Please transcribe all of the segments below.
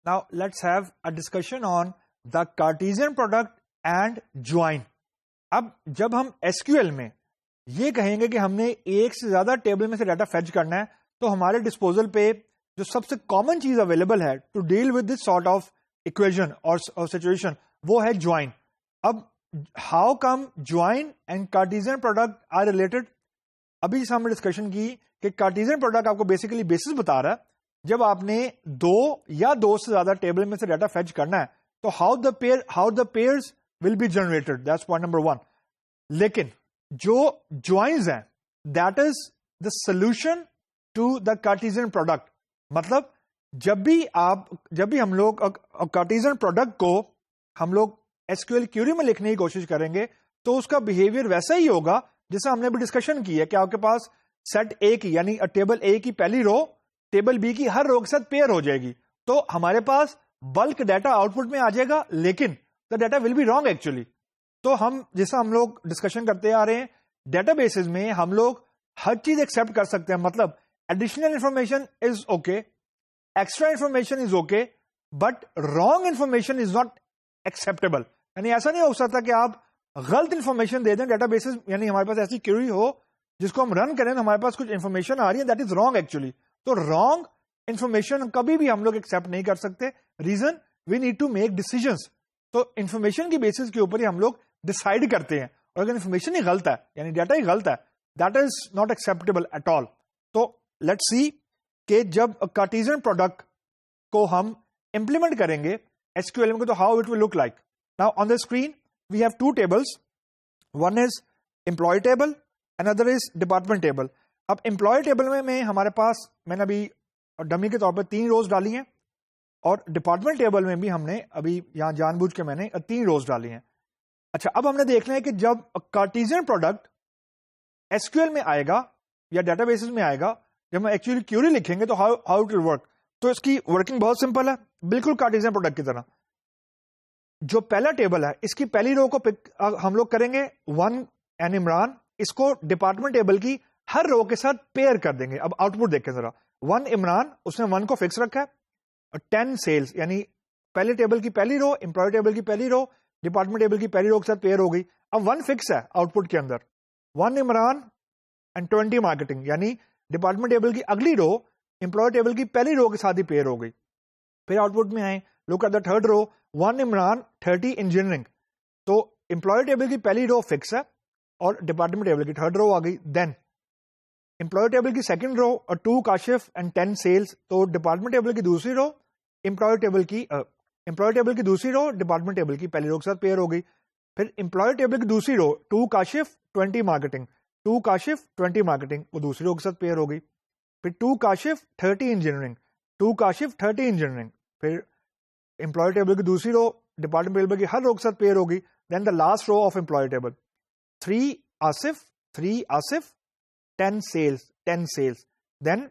Now let's have a discussion on the Cartesian product and join. اب جب ہم SQL میں یہ کہیں گے کہ ہم نے ایک سے زیادہ ٹیبل میں سے ڈیٹا فیچ کرنا ہے تو ہمارے ڈسپوزل پہ جو سب سے کامن چیز اویلیبل ہے to deal with this sort of equation اور سچویشن وہ ہے جوائن. اب how come join and Cartesian product are related. ابھی جیسے ہم نے ڈسکشن کی کہ کارٹیزین پروڈکٹ آپ کو بیسیکلی بیسس بتا رہا ہے جب آپ نے دو یا دو سے زیادہ ٹیبل میں سے ڈیٹا فیچ کرنا ہے تو how the pairs will be generated. That's point number 1. لیکن جو جوائنز ہیں that is the solution to the Cartesian product. مطلب جب بھی ہم لوگ کارٹیزین پروڈکٹ کو ہم لوگ SQL کیوری میں لکھنے کی کوشش کریں گے تو اس کا بہیویئر ویسا ہی ہوگا جیسے ہم نے بھی ڈسکشن کی ہے کہ آپ کے پاس سیٹ اے کی یعنی ٹیبل اے کی پہلی رو ٹیبل بی کی ہر رو کے ساتھ پیئر ہو جائے گی تو ہمارے پاس بلک ڈیٹا آؤٹ پٹ میں آ جائے گا لیکن the data will be wrong actually. تو ہم جیسا ہم لوگ ڈسکشن کرتے آ رہے ہیں ڈیٹا بیسز میں ہم لوگ ہر چیز ایکسپٹ کر سکتے ہیں. مطلب additional information is okay, extra information is okay, but wrong information is not acceptable. یعنی ایسا نہیں ہو سکتا کہ آپ غلط انفارمیشن دے دیں ڈیٹا بیسز, یعنی ہمارے پاس ایسی کیوری ہو جس کو ہم رن کریں ہمارے پاس کچھ انفارمیشن آ رہی ہے دیٹ از رانگ ایکچولی. تو رانگ انفارمیشن کبھی بھی ہم لوگ ایکسپٹ نہیں کر سکتے. Reason we need to make decisions. تو انفارمیشن کی بیسس کے اوپر ہی ہم لوگ ڈسائڈ کرتے ہیں اور اگر انفارمیشن ہی غلط ہے یعنی ڈیٹا ہی غلط ہے that is not acceptable at all. تو لیٹ سی کہ جب کارٹیزین پروڈکٹ کو ہم امپلیمنٹ کریں گے SQL میں تو how it will look like. Now on the screen we have two tables, one is employee table another is department table. اب امپلائی ٹیبل میں ہمارے پاس میں نے ابھی ڈمی کے طور پر 3 روز ڈالی ہیں اور ڈپارٹمنٹ ٹیبل میں بھی ہم نے ابھی یہاں جان بوجھ کے میں نے 3 روز ڈالی ہیں. اچھا اب ہم نے دیکھنا ہے کہ جب کارٹیزین پروڈکٹ SQL میں آئے گا یا ڈیٹا بیسز میں آئے گا جب ہم ایکچولی کیوری لکھیں گے تو ہاؤ اٹ ول ورک. تو اس کی ورکنگ بہت سمپل ہے بالکل کارٹیزین پروڈکٹ کی طرح. جو پہلا ٹیبل ہے اس کی پہلی رو کو ہم لوگ کریں گے 1 and عمران, اس کو ڈپارٹمنٹ ٹیبل کی ہر رو کے ساتھ پیئر کر دیں گے. اب آؤٹ پٹ دیکھیں ذرا, 1 عمران اس نے 1 کو فکس رکھا ہے اور 10 سیلز یعنی پہلے ٹیبل کی پہلی رو امپلائی ٹیبل کی پہلی رو ڈپارٹمنٹ ٹیبل کی پہلی رو کے ساتھ پیئر ہو گئی. اب 1 فکس ہے آؤٹ پٹ کے اندر 1 عمران اینڈ 20 مارکیٹنگ یعنی ڈپارٹمنٹ ٹیبل کی اگلی رو امپلائی ٹیبل کی پہلی رو کے ساتھ ہی پیئر ہو گئی. پھر آؤٹ پٹ میں آئے look at the third row 1 Imran 30 engineering. تو امپلائی ٹیبل کی پہلی رو فکس ہے اور ڈپارٹمنٹ ٹیبل کی تھرڈ رو آ گئی. دین امپلائی ٹیبل کی second row 2 Kashif and 10 sales. تو ڈپارٹمنٹ ٹیبل کی دوسری رو امپلائی ٹیبل کی دوسری رو ڈپارٹمنٹ ٹیبل کی پہلی رو کے ساتھ پیئر ہو گئی. پھر امپلائی ٹیبل کی دوسری رو 2 کاشف 20 مارکیٹنگ 2 کاشف 20 مارکیٹنگ وہ دوسری رو کے ساتھ پیئر ہو گئی. پھر 2 کاشف 30 انجینئرنگ 2 کاشف 30 انجینئرنگ. پھر امپلائی ٹیبل کی دوسری رو ڈپارٹمنٹ ٹیبل کی ہر رو کے ساتھ پیئر ہوگی. Then the last row of employee table 3 Asif 10 sales. Then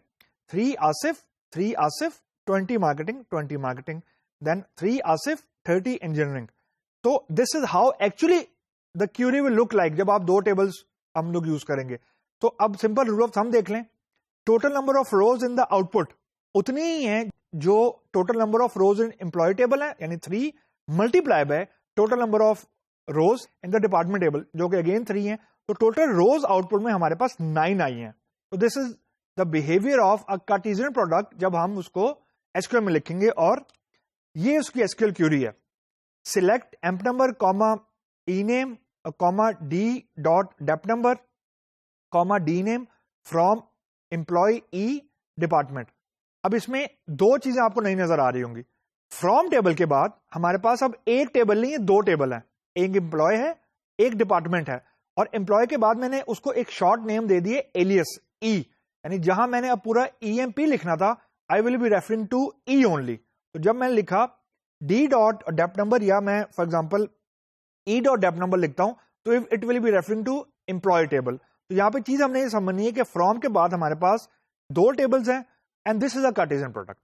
3 Asif 20 marketing. Then 3 Asif 30 engineering. تو this is how actually the query will look like جب آپ 2 ٹیبلز ہم لوگ یوز کریں گے. تو اب سمپل رول آف تھم دیکھ لیں. Total number of rows in the output اتنی ہی ہے جو total number of rows in employee table ہے یعنی 3 multiply by total number of rows in the department table جو کہ اگین 3 ہیں. تو ٹوٹل روز آؤٹ پٹ میں ہمارے پاس 9 آئی ہیں. تو this is the behaviour of a Cartesian product جب ہم اس کو SQL میں لکھیں گے اور یہ اس کی SQL کیوری ہے. Select emp number comma E name comma D dot dep number comma D name from employee E department. اب اس میں 2 چیزیں آپ کو نہیں نظر آ رہی ہوں گی. فرام ٹیبل کے بعد ہمارے پاس اب ایک ٹیبل نہیں ہے 2 ٹیبل ہیں. ایک امپلائی ہے ایک ڈپارٹمنٹ ہے اور امپلائی کے بعد میں نے اس کو ایک شارٹ نیم دے دیے ایلیس ای یعنی جہاں میں نے اب پورا EMP لکھنا تھا I will be referring to E only. تو جب میں نے لکھا ڈی ڈاٹ ڈیپ نمبر یا میں for example E dot dep number لکھتا ہوں تو it will be referring to employee table. تو یہاں پہ چیز ہم نے یہ سمجھنی ہے کہ فرام کے بعد ہمارے پاس 2 ٹیبلز ہیں and this is a Cartesian product.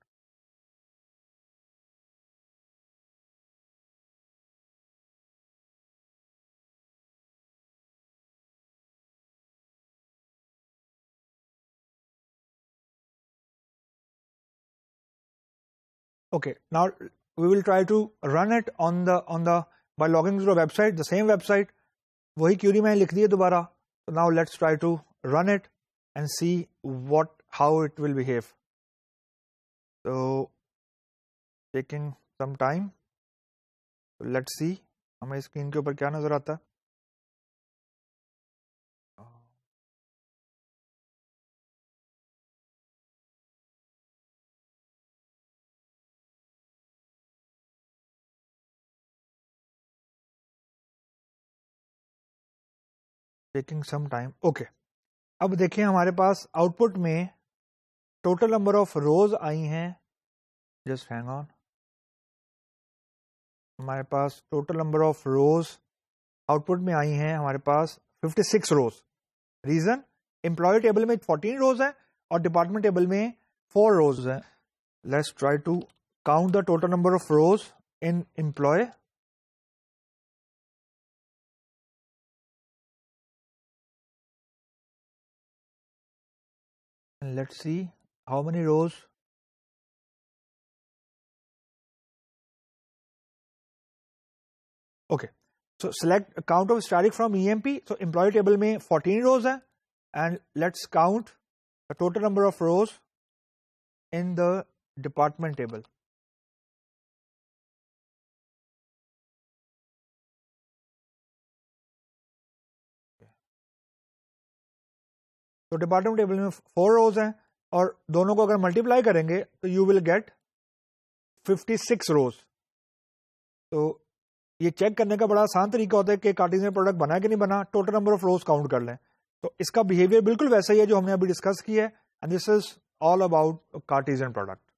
Okay, now we will try to run it on the by logging to the website, the same website. وہی query میں لکھ دی ہے دوبارہ. So now let's try to run it and see how it will behave. So taking some time. So let's see ہمیں screen کے اوپر کیا نظر آتا ہے. Taking some time. اوکے, اب دیکھیں ہمارے پاس آؤٹ پٹ میں ٹوٹل نمبر آف روز آئی ہیں. Just hang on. ہمارے پاس total number of rows output میں آئی ہیں ہمارے پاس 56 روز. ریزن, امپلائی ٹیبل میں 14 روز ہیں اور ڈپارٹمنٹ ٹیبل میں 4 روز ہیں. Let's try to count the total number of rows in employee. Let's see how many rows. Okay, so select count of static from EMP. So employee table میں 14 rows ہیں, and let's count the total number of rows in the department table. تو department table میں 4 rows ہیں اور دونوں کو اگر multiply کریں گے تو یو ول گیٹ 56 روز. تو یہ چیک کرنے کا بڑا آسان طریقہ ہوتا ہے کہ کارٹیزین پروڈکٹ بنا کہ نہیں بنا, total number of rows count کر لیں. تو اس کا بہیویئر بالکل ویسا ہی ہے جو ہم نے ابھی ڈسکس کیا ہے, and this is all about Cartesian product.